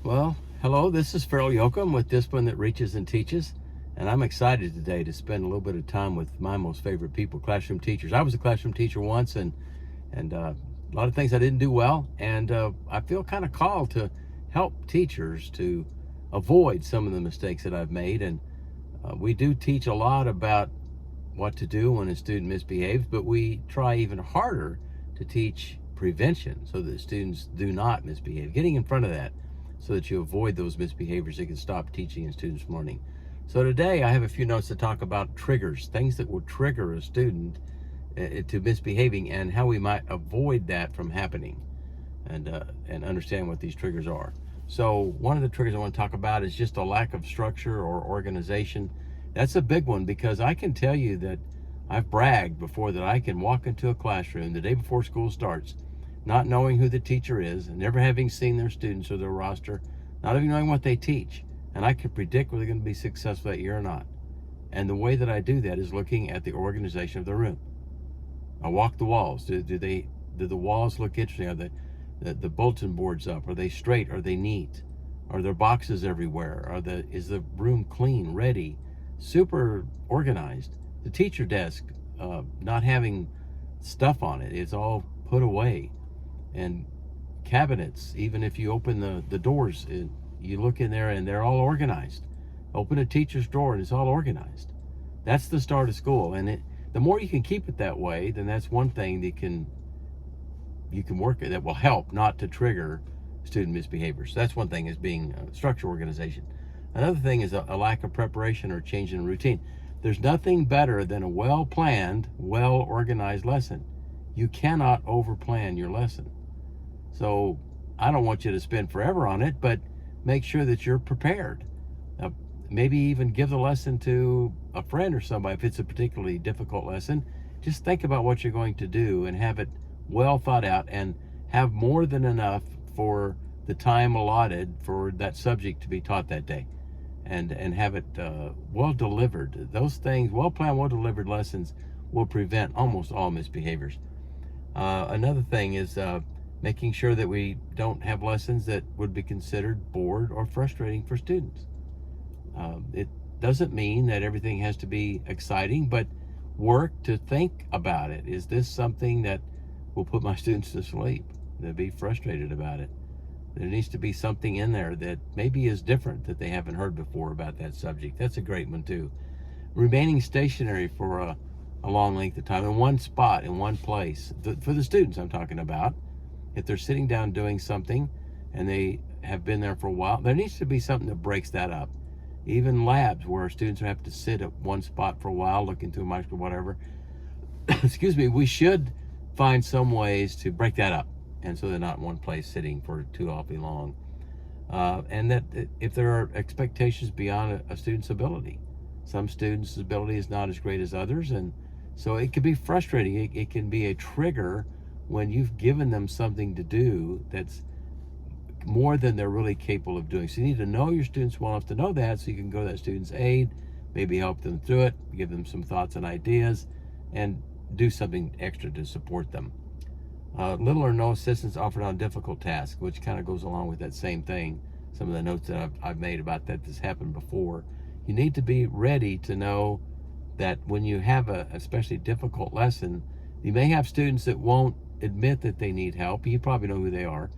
Well, hello, this is Farrell Yoakum with Discipline That Reaches and Teaches, and I'm excited today to spend a little bit of time with my most favorite people, classroom teachers. I was a classroom teacher once, and a lot of things I didn't do well, and I feel kind of called to help teachers to avoid some of the mistakes that I've made. And we do teach a lot about what to do when a student misbehaves, but we try even harder to teach prevention so that students do not misbehave, getting in front of that so that you avoid those misbehaviors that can stop teaching and students from learning. So today I have a few notes to talk about triggers, things that will trigger a student to misbehaving and how we might avoid that from happening, and understand what these triggers are. So one of the triggers I want to talk about is just a lack of structure or organization. That's a big one, because I can tell you that I've bragged before that I can walk into a classroom the day before school starts, not knowing who the teacher is, and never having seen their students or their roster, not even knowing what they teach, and I can predict whether they're going to be successful that year or not. And the way that I do that is looking at the organization of the room. I walk the walls. Do the walls look interesting? Are the bulletin boards up? Are they straight? Are they neat? Are there boxes everywhere? Is the room clean, ready, super organized? The teacher desk, not having stuff on it, it's all put away. And cabinets, even if you open the doors, you look in there and they're all organized. Open a teacher's drawer and it's all organized. That's the start of school. And the more you can keep it that way, then that's one thing that you can work at that will help not to trigger student misbehaviors. So that's one thing, is being structure, organization. Another thing is a lack of preparation or change in routine. There's nothing better than a well-planned, well-organized lesson. You cannot overplan your lesson. So I don't want you to spend forever on it, but make sure that you're prepared. Maybe even give the lesson to a friend or somebody. If it's a particularly difficult lesson, just think about what you're going to do and have it well thought out, and have more than enough for the time allotted for that subject to be taught that day, and have it well delivered. Those things, well planned, well delivered lessons will prevent almost all misbehaviors. Another thing is making sure that we don't have lessons that would be considered bored or frustrating for students. It doesn't mean that everything has to be exciting, but work to think about it. Is this something that will put my students to sleep? They'll be frustrated about it. There needs to be something in there that maybe is different, that they haven't heard before about that subject. That's a great one too. Remaining stationary for a long length of time in one spot, in one place. For the students I'm talking about, if they're sitting down doing something and they have been there for a while, there needs to be something that breaks that up. Even labs where students have to sit at one spot for a while, looking through a microscope, whatever. Excuse me, we should find some ways to break that up, and so they're not in one place sitting for too awfully long. And that if there are expectations beyond a student's ability, some students' ability is not as great as others, and so it can be frustrating. It can be a trigger when you've given them something to do that's more than they're really capable of doing. So you need to know your students well enough to know that, so you can go to that student's aid, maybe help them through it, give them some thoughts and ideas, and do something extra to support them. Little or no assistance offered on difficult tasks, which kind of goes along with that same thing. Some of the notes that I've made about that has happened before. You need to be ready to know that when you have a especially difficult lesson, you may have students that won't admit that they need help. You probably know who they are,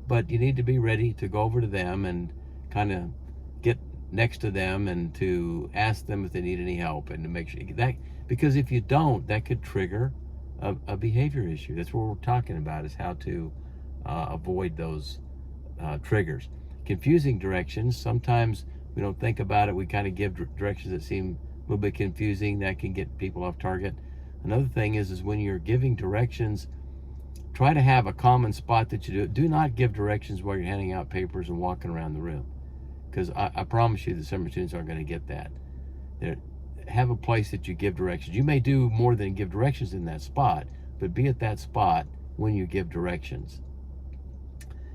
but you need to be ready to go over to them and kind of get next to them and to ask them if they need any help, and to make sure that, because if you don't, that could trigger a behavior issue. That's what we're talking about, is how to avoid those triggers. Confusing directions. Sometimes we don't think about it. We kind of give directions that seem a little bit confusing. That can get people off target. Another thing is when you're giving directions, try to have a common spot that you do. Do not give directions while you're handing out papers and walking around the room, because I promise you that some students aren't going to get that. Have a place that you give directions. You may do more than give directions in that spot, but be at that spot when you give directions.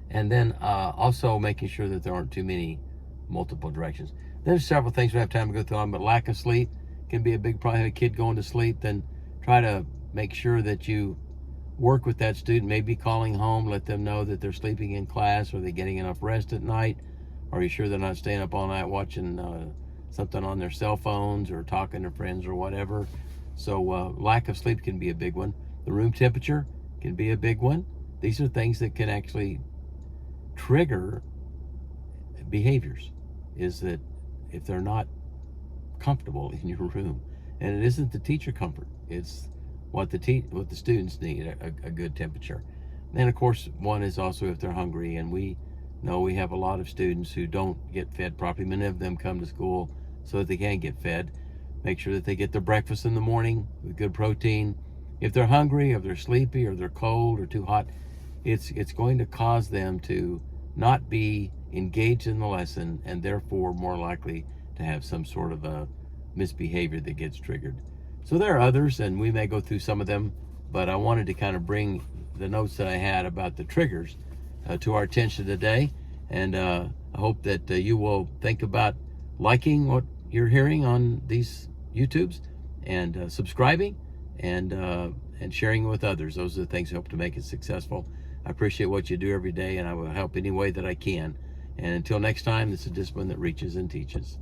And then also making sure that there aren't too many multiple directions. There's several things we have time to go through on, but lack of sleep can be a big problem. Have a kid going to sleep, then try to make sure that you work with that student, maybe calling home, let them know that they're sleeping in class, or they're getting enough rest at night. Are you sure they're not staying up all night watching something on their cell phones or talking to friends or whatever? So lack of sleep can be a big one. The room temperature can be a big one. These are things that can actually trigger behaviors, is that if they're not comfortable in your room, and it isn't the teacher comfort, it's what the students need, a good temperature. And of course, one is also if they're hungry, and we know we have a lot of students who don't get fed properly. Many of them come to school so that they can get fed. Make sure that they get their breakfast in the morning with good protein. If they're hungry, or they're sleepy, or they're cold or too hot, it's going to cause them to not be engaged in the lesson, and therefore more likely to have some sort of a misbehavior that gets triggered. So there are others, and we may go through some of them, but I wanted to kind of bring the notes that I had about the triggers to our attention today. And I hope that you will think about liking what you're hearing on these YouTubes, and subscribing, and sharing with others. Those are the things I hope to make it successful. I appreciate what you do every day, and I will help any way that I can. And until next time, this is Discipline that Reaches and Teaches.